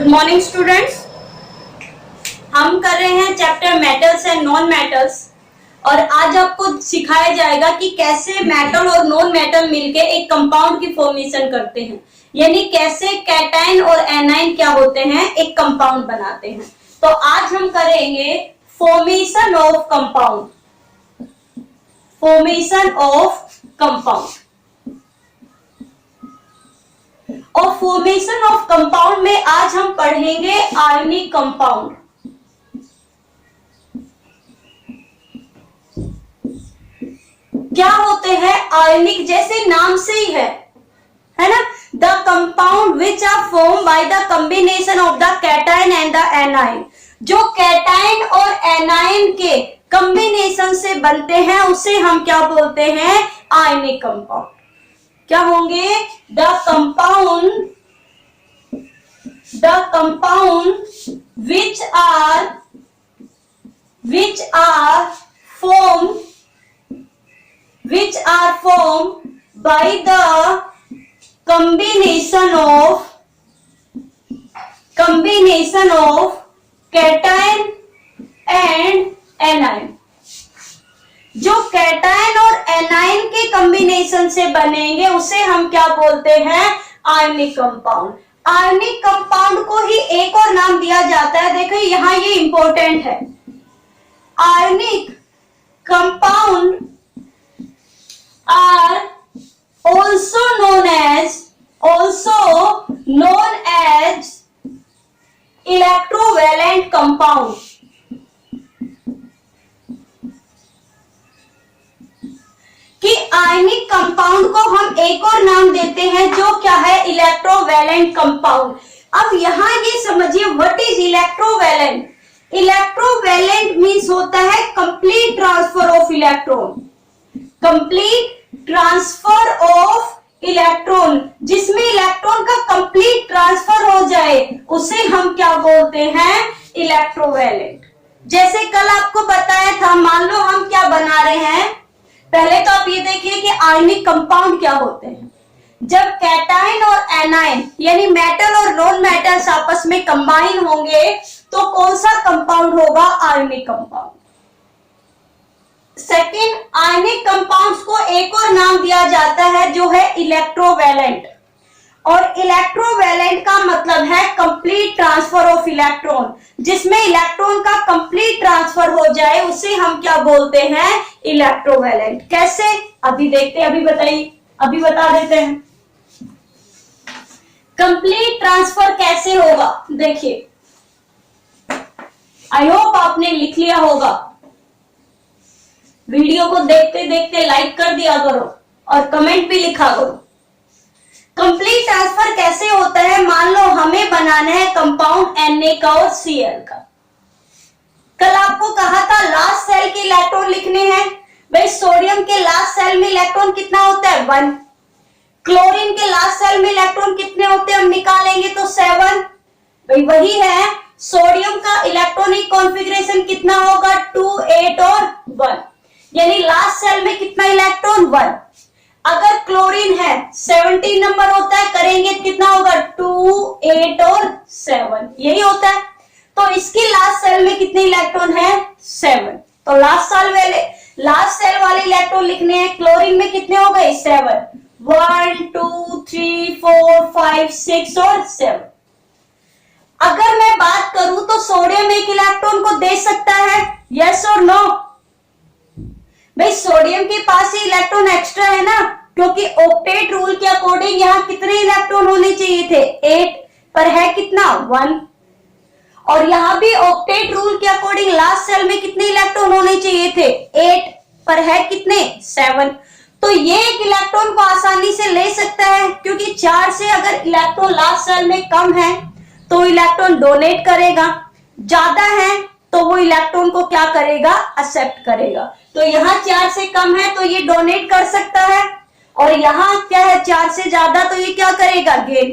Good morning students. हम कर रहे हैं chapter metals and non metals और आज आपको सिखाया जाएगा कि कैसे मेटल और नॉन मेटल मिलके एक कंपाउंड की फॉर्मेशन करते हैं, यानी कैसे कैटायन और एनायन क्या होते हैं, एक कंपाउंड बनाते हैं। तो आज हम करेंगे formation of compound. Formation of compound और फॉर्मेशन ऑफ कंपाउंड में आज हम पढ़ेंगे आयनिक कंपाउंड। क्या होते हैं आयनिक? जैसे नाम से ही है ना, the compound which are form by the combination of the cation and the anion. जो कैटायन और एनायन के कॉम्बिनेशन से बनते हैं उसे हम क्या बोलते हैं? Ionic compound. क्या होंगे? The compound which are formed by the combination of cation and anion। जो कैटायन और एनायन के कॉम्बिनेशन से बनेंगे उसे हम क्या बोलते हैं? Ionic compound. आयनिक कंपाउंड को ही एक और नाम दिया जाता है, देखो यहां ये इंपॉर्टेंट है। Ionic compound are also known as electrovalent compound। कि आयनिक कंपाउंड को हम एक और नाम देते हैं जो क्या है? Electrovalent compound. अब यहां ये समझिए what is electrovalent. Electrovalent means होता है complete transfer of electron. Complete transfer of electron, जिसमें इलेक्ट्रॉन का कंप्लीट ट्रांसफर हो जाए उसे हम क्या बोलते हैं? इलेक्ट्रोवैलेंट। जैसे कल आपको बताया था, मान लो हम क्या बना रहे हैं, पहले तो आप ये देखिए कि आयनिक कंपाउंड क्या होते हैं। जब कैटायन और एनायन यानी मेटल और नॉन मेटल्स आपस में कंबाइन होंगे तो कौन सा कंपाउंड होगा? Ionic compound. Second, ionic compounds को एक और नाम दिया जाता है जो है इलेक्ट्रोवैलेंट। और इलेक्ट्रोवैलेंट का मतलब है कंप्लीट ट्रांसफर ऑफ इलेक्ट्रॉन, जिसमें इलेक्ट्रॉन का कंप्लीट ट्रांसफर हो जाए उसे हम क्या बोलते हैं? इलेक्ट्रोवैलेंट। कैसे? अभी देखते हैं, अभी बताइए, अभी बता देते हैं। कंप्लीट ट्रांसफर कैसे होगा? देखिए, आई होप आपने लिख लिया होगा। वीडियो को देखते देखते लाइक कर दिया करो और कमेंट भी लिखा करो। कंप्लीट ट्रांसफर कैसे होता है? मान लो हमें बनाना है कंपाउंड Na का और Cl का। कल आपको कहा था लास्ट सेल के इलेक्ट्रॉन लिखने हैं। भाई सोडियम के लास्ट सेल में इलेक्ट्रॉन कितना होता है? 1। क्लोरीन के लास्ट सेल में इलेक्ट्रॉन कितने होते हैं? हम निकालेंगे तो 7। भाई वही है, सोडियम का इलेक्ट्रॉनिक कॉन्फ़िगरेशन कितना होगा? 2, 8 और 1, यानी लास्ट सेल में कितना इलेक्ट्रॉन? 1। अगर क्लोरीन है 17 नंबर होता है, करेंगे कितना होगा? 2, 8 और 7, यही होता है। तो इसकी लास्ट सेल में कितने इलेक्ट्रॉन है? 7। तो लास्ट सेल वाले इलेक्ट्रॉन लिखने हैं। क्लोरीन में कितने हो गए? 7। 1, 2, 3, 4, 5, 6 और 7। अगर मैं बात करूं तो सोडियम एक इलेक्ट्रॉन को दे सकता है? यस और नो? भाई सोडियम के पास ही इलेक्ट्रॉन एक्स्ट्रा है ना, क्योंकि ऑक्टेट रूल के अकॉर्डिंग यहाँ कितने इलेक्ट्रॉन होने चाहिए थे? 8, पर है कितना? 1। और यहाँ भी ऑक्टेट रूल के अकॉर्डिंग लास्ट सेल में कितने इलेक्ट्रॉन होने चाहिए थे? 8, पर है कितने? 7। तो ये एक इलेक्ट्रॉन को आसानी से ले सकता है, क्योंकि 4 से अगर इलेक्ट्रॉन लास्ट सेल में कम है तो इलेक्ट्रॉन डोनेट करेगा, ज्यादा है तो वो इलेक्ट्रॉन को क्या करेगा? एक्सेप्ट करेगा। तो यहाँ 4 से कम है तो ये डोनेट कर सकता है, और यहाँ क्या है? 4 से ज्यादा, तो ये क्या करेगा? गेन।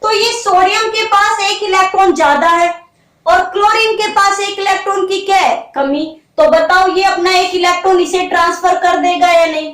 तो ये सोडियम के पास एक इलेक्ट्रॉन ज्यादा है और क्लोरीन के पास एक इलेक्ट्रॉन की क्या है? कमी। तो बताओ ये अपना एक इलेक्ट्रॉन इसे ट्रांसफर कर देगा या नहीं?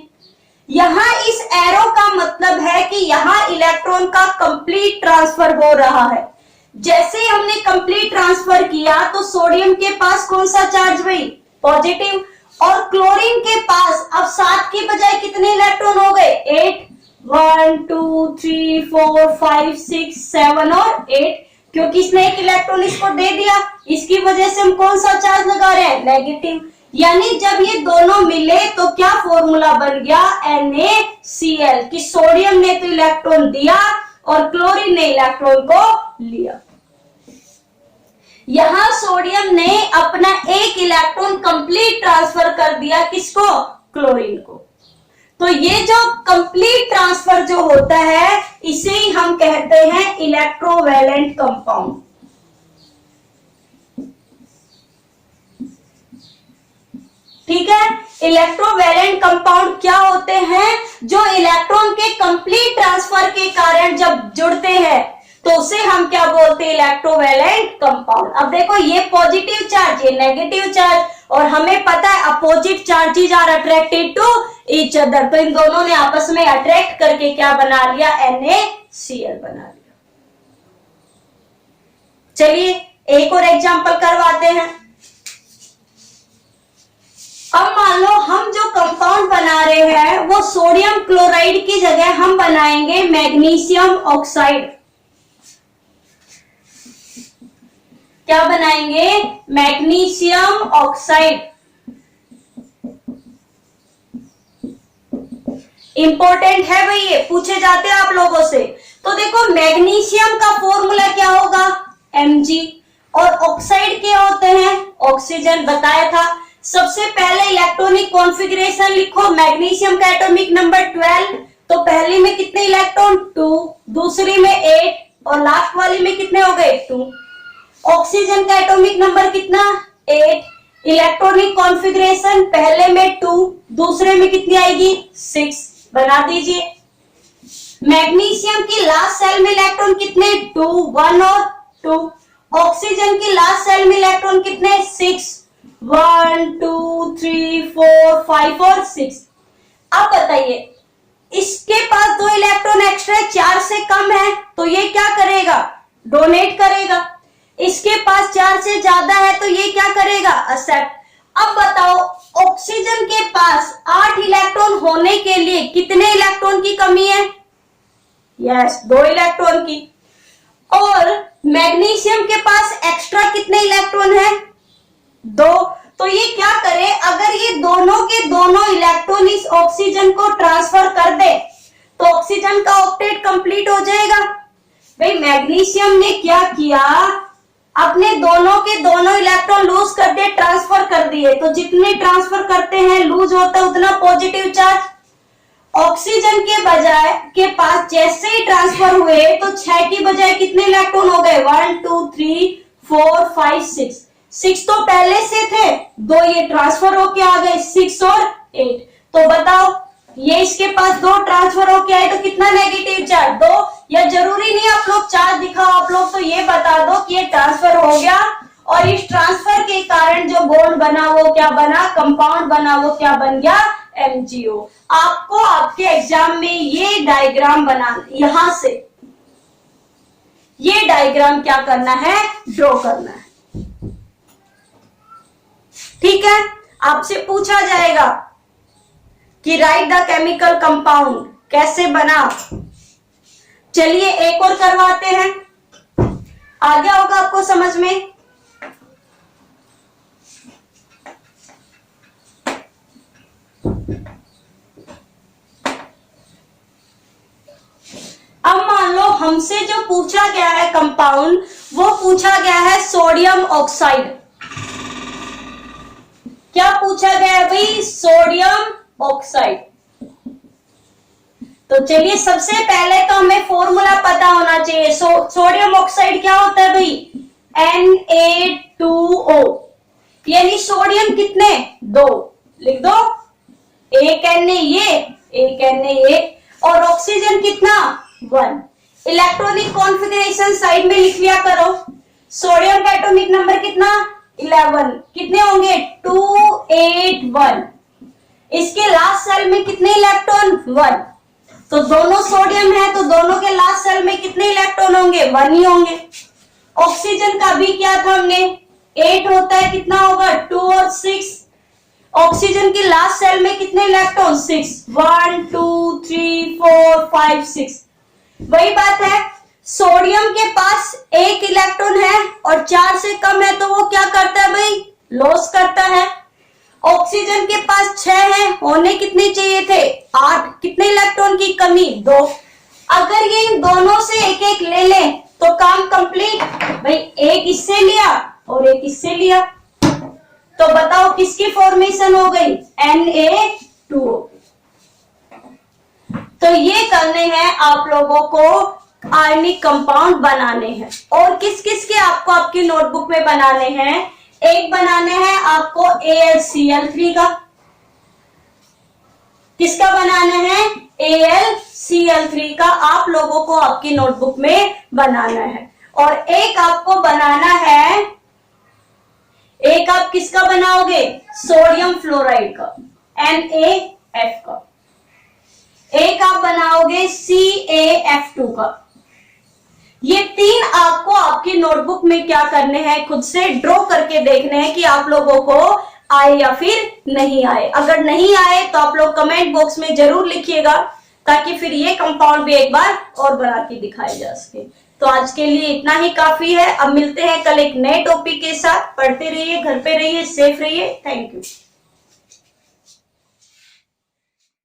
यहाँ इस एरो का मतलब है कि यहाँ इलेक्ट्रॉन का कंप्लीट ट्रांसफर हो रहा है। जैसे ही हमने कंप्लीट ट्रांसफर किया तो सोडियम के पास कौन सा चार्ज भाई, पॉजिटिव, और क्लोरीन के पास अब 7 की बजाय कितने इलेक्ट्रॉन हो गए, 8, 1 2 3 4 5 6 7 और 8, क्योंकि इसने एक इलेक्ट्रॉन इसको दे दिया, इसकी वजह से हम कौन सा चार्ज लगा रहे हैं, नेगेटिव। यानी जब ये दोनों मिले तो क्या फॉर्मूला बन गया, NaCl, कि सोडियम ने तो इलेक्ट्रॉन दिया और क्लोरीन ने इलेक्ट्रॉन को लिया। यहां सोडियम ने अपना एक इलेक्ट्रॉन कंप्लीट ट्रांसफर कर दिया, किसको, क्लोरीन को। तो ये जो कंप्लीट ट्रांसफर जो होता है इसे ही हम कहते हैं इलेक्ट्रोवैलेंट कंपाउंड। ठीक है, इलेक्ट्रोवैलेंट कंपाउंड क्या होते हैं, जो इलेक्ट्रॉन के कंप्लीट ट्रांसफर के कारण जब जुड़ते हैं तो उसे हम क्या बोलते हैं, इलेक्ट्रोवैलेंट कंपाउंड। अब देखो ये पॉजिटिव चार्ज, ये नेगेटिव चार्ज, और हमें पता है opposite charges are attracted to each other, तो इन दोनों ने आपस में अट्रैक्ट करके क्या बना लिया, NaCl बना लिया। चलिए एक और एग्जांपल करवाते हैं। अब मान लो हम जो कंपाउंड बना रहे हैं वो सोडियम क्लोराइड की जगह हम बनाएंगे मैग्नीशियम ऑक्साइड। क्या बनाएंगे, मैग्नीशियम ऑक्साइड। इंपॉर्टेंट है भाई, ये पूछे जाते हैं आप लोगों से। तो देखो मैग्नीशियम का फॉर्मूला क्या होगा, Mg, और ऑक्साइड क्या होते हैं, ऑक्सीजन, बताया था। सबसे पहले इलेक्ट्रॉनिक कॉन्फ़िगरेशन लिखो, मैग्नीशियम का एटॉमिक नंबर 12, तो पहली में कितने इलेक्ट्रॉन, 2, दूसरी में 8, और लास्ट वाली में कितने हो गए, 2। ऑक्सीजन का एटॉमिक नंबर कितना, 8, इलेक्ट्रॉनिक कॉन्फ़िगरेशन पहले में 2, दूसरे में कितनी आएगी, 6, बना दीजिए। मैग्नीशियम की लास्ट सेल में इलेक्ट्रॉन कितने, 2, 1 और 2। ऑक्सीजन की लास्ट सेल में इलेक्ट्रॉन कितने, 6, 1 2 3 4 5 और 6। अब बताइए इसके पास 2 इलेक्ट्रॉन एक्स्ट्रा, 4 से कम है, तो ये क्या करेगा, डोनेट करेगा। इसके पास 4 से ज्यादा है तो ये क्या करेगा, एक्सेप्ट। अब बताओ ऑक्सीजन के पास 8 इलेक्ट्रॉन होने के लिए कितने इलेक्ट्रॉन की कमी है, यस 2 इलेक्ट्रॉन की। और मैग्नीशियम के पास एक्स्ट्रा कितने इलेक्ट्रॉन है, 2। तो ये क्या करे, अगर ये दोनों के दोनों इलेक्ट्रॉन इस ऑक्सीजन को ट्रांसफर कर दे तो ऑक्सीजन का ऑक्टेट कंप्लीट हो जाएगा। भाई मैग्नीशियम ने क्या किया, अपने दोनों के दोनों इलेक्ट्रॉन लूज कर दिए, ट्रांसफर कर दिए, तो जितने ट्रांसफर करते हैं लूज होता है उतना पॉजिटिव चार्ज। ऑक्सीजन के बजाय के पास जैसे ही ट्रांसफर हुए तो 6 की बजाय कितने इलेक्ट्रॉन हो गए, 1 2 3 4 5 6 तो पहले से थे, 2 ये ट्रांसफर होके आ गए, 6 और 8। तो बताओ ये इसके पास 2 ट्रांसफर होके आए तो कितना नेगेटिव चार्ज, 2। या जरूरी नहीं आप लोग चार्ज दिखाओ, आप लोग तो ये बता दो कि ये ट्रांसफर हो गया, और इस ट्रांसफर के कारण जो बॉन्ड बना वो क्या बना, कंपाउंड बना वो क्या बन गया, MgO। आपको आपके एग्जाम में ये डायग्राम बनाना, यहां से ये डायग्राम क्या करना है, ड्रॉ करना है। ठीक है, आपसे पूछा जाएगा कि राइट द केमिकल कंपाउंड, कैसे बना। चलिए एक और करवाते हैं, आ गया होगा आपको समझ में। अब मान लो हमसे जो पूछा गया है कंपाउंड, वो पूछा गया है सोडियम ऑक्साइड। क्या पूछा गया है भाई, सोडियम ऑक्साइड। तो चलिए सबसे पहले तो हमें फॉर्मूला पता होना चाहिए। सोडियम ऑक्साइड क्या होता है भाई, Na2O, यानी सोडियम कितने, 2, लिख दो, एक Na ये, एक Na ये, और ऑक्सीजन कितना, 1। इलेक्ट्रॉनिक कॉन्फ़िगरेशन साइड में लिख लिया करो। सोडियम का एटॉमिक नंबर कितना, 11, कितने होंगे, 2 8 1। इसके लास्ट सेल में कितने इलेक्ट्रॉन, 1। तो दोनों सोडियम है तो दोनों के लास्ट सेल में कितने इलेक्ट्रॉन होंगे, 1 ही होंगे। ऑक्सीजन का भी क्या था हमने, 8 होता है, कितना होगा 2 और 6। ऑक्सीजन की लास्ट सेल में कितने इलेक्ट्रॉन, 6, 1 2 3 4 5 6। वही बात है, सोडियम के पास 1 इलेक्ट्रॉन है और 4 से कम है तो वो क्या करता है भाई, लॉस करता है। ऑक्सीजन के पास 6 है, होने कितने चाहिए थे, 8, कितने इलेक्ट्रॉन की कमी, 2। अगर ये इन दोनों से एक एक ले ले तो काम कंप्लीट। भाई एक इससे लिया और एक इससे लिया, तो बताओ किसकी फॉर्मेशन हो गई, Na2O। तो ये करने हैं आप लोगों को, आयनिक कंपाउंड बनाने हैं। और किस किस के आपको आपकी नोटबुक में बनाने हैं, एक बनाने हैं आपको AlCl3 का, किसका बनाना है, AlCl3 का आप लोगों को आपकी नोटबुक में बनाना है। और एक आपको बनाना है, एक आप किसका बनाओगे, सोडियम फ्लोराइड का, NaF का। एक आप बनाओगे CaF2 का। ये 3 आपको आपकी नोटबुक में क्या करने हैं, खुद से ड्रॉ करके देखने हैं कि आप लोगों को आए या फिर नहीं आए। अगर नहीं आए तो आप लोग कमेंट बॉक्स में जरूर लिखिएगा, ताकि फिर ये कंपाउंड भी एक बार और बना के दिखाए जा सके। तो आज के लिए इतना ही काफी है। अब मिलते हैं कल एक नए टॉपिक के साथ। पढ़ते रहिए, घर पे रहिए, सेफ रहिए। Thank you.